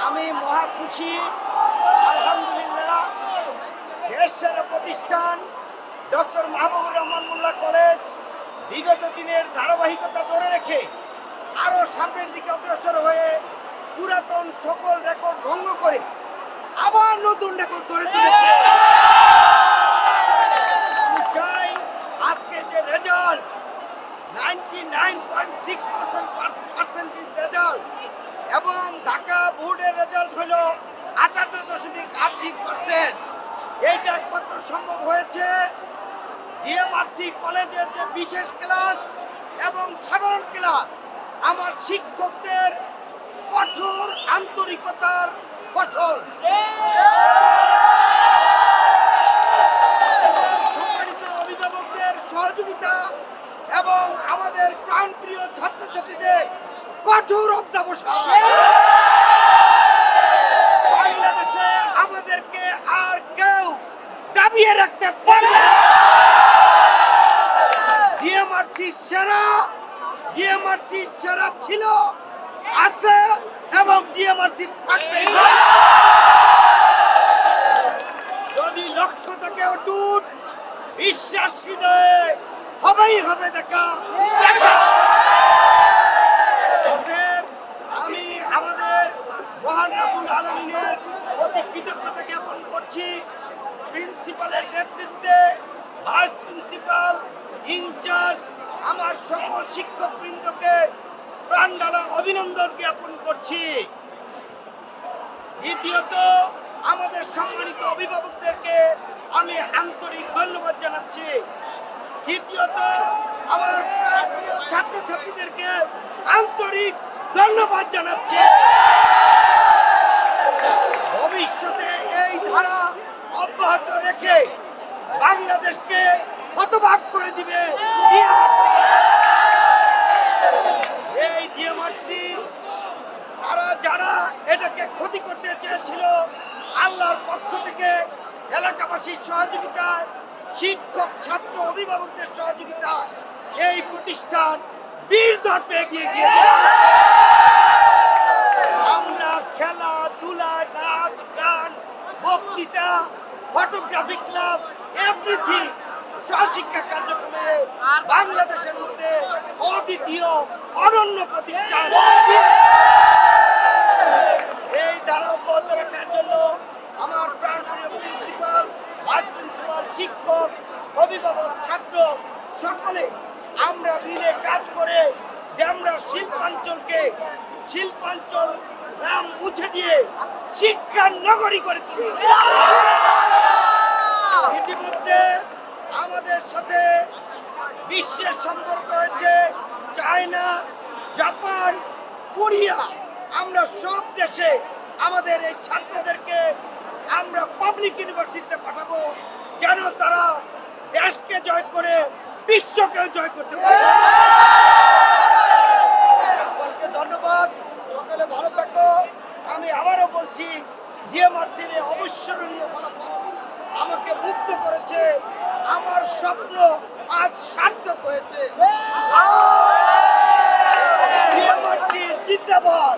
আমি মহা খুশি, আলহামদুলিল্লাহ। দেশের প্রতিষ্ঠান ডক্টর মাহবুবুর রহমান মোল্লা কলেজ বিগত দিনের ধারাবাহিকতা ধরে রেখে আরও সামনের দিকে অগ্রসর হয়ে পুরাতন সকল রেকর্ড ভঙ্গ করে আবার নতুন রেকর্ড গড়ে তুলেছে। আমি চাই আজকে যে রেজাল্ট 99.6% রেজাল্ট এবং ঢাকা বোর্ডের রেজাল্ট হলো 58.8%। এইটা একমাত্র সম্ভব হয়েছে ডিএমআরসি কলেজের যে বিশেষ ক্লাস এবং সাধারণ ক্লাস, আমার শিক্ষকদের কঠোর আন্তরিকতার ফসল। সম্মানিত অভিভাবকদের সহযোগিতা এবং আমাদের প্রাণপ্রিয় ছাত্রছাত্রীদের কঠোর অধ্যবসায় বাংলাদেশে আমাদেরকে আর কেউ দাবিয়ে রাখতে পারবে না। ডিএমআরসি সেরা ছিল, আছে এবং ডিএমআরসি থাকবে। যদি লক্ষ্য থেকে অটুট বিশ্বাস হৃদয়ে হবেই হবে দেখা। আমি আমাদের মহান রব্বুল আলামিনের প্রতি কৃতজ্ঞতা জ্ঞাপন করছি। প্রিন্সিপালের নেতৃত্বে ভাইস প্রিন্সিপাল, ইনচার্জ, আমার সকল শিক্ষকবৃন্দকে প্রাণঢালা অভিনন্দন জ্ঞাপন করছি। দ্বিতীয়ত, আমাদের সম্মানিত অভিভাবকদেরকে আমি আন্তরিক ধন্যবাদ জানাচ্ছি। তৃতীয়ত, আমার প্রিয় ছাত্রছাত্রীদেরকে আন্তরিক ধন্যবাদ জানাচ্ছি। ভবিষ্যতে এই ধারা অব্যাহত রেখে বাংলাদেশকে হতবাক করে দিবে এই ডিএমআরসি। তারা যারা এটাকে ক্ষতি করতে চেয়েছিল, আল্লাহর পক্ষ থেকে এলাকাবাসীর সহযোগিতায়, শিক্ষক ছাত্র অভিভাবকদের সহযোগিতা এই প্রতিষ্ঠান বীর দর্পে এগিয়ে গিয়েছে। আমরা খেলাধুলা, নাচ গান, বক্তৃতা, ফটোগ্রাফি ক্লাব, এভরিথিং সহশিক্ষা কার্যক্রমে বাংলাদেশের মধ্যে অদ্বিতীয় অনন্য প্রতিষ্ঠান। এই ধারা অব্যাহত রাখার জন্য আমার প্রাণপ্রিয় প্রিন্সিপাল, ভাইস প্রিন্সিপাল, শিক্ষক, অভিভাবক, ছাত্র সকলে আমরা মিলে কাজ করে আমরা শিল্পাঞ্চল নাম মুছে দিয়ে শিক্ষার নগরী করে তুলব। ইতিমধ্যে আমাদের সাথে বিশ্বের সম্পর্ক হয়েছে, চায়না, জাপান, কোরিয়া। আমরা সব দেশে আমাদের এই ছাত্রদেরকে আমরা পাবলিক ইউনিভার্সিটিতে পাঠাবো, যেন তারা দেশকে জয় করে বিশ্বকেও জয় করতে পারে। সকলকে ধন্যবাদ, সকলে ভালো থাকো। আমি আবারও বলছি, ডিএমআরসির অবিস্মরণীয় ফলাফল আমাকে মুগ্ধ করেছে। আমার স্বপ্ন আজ সার্থক হয়েছে। ডিএমআরসি জিন্দাবাদ।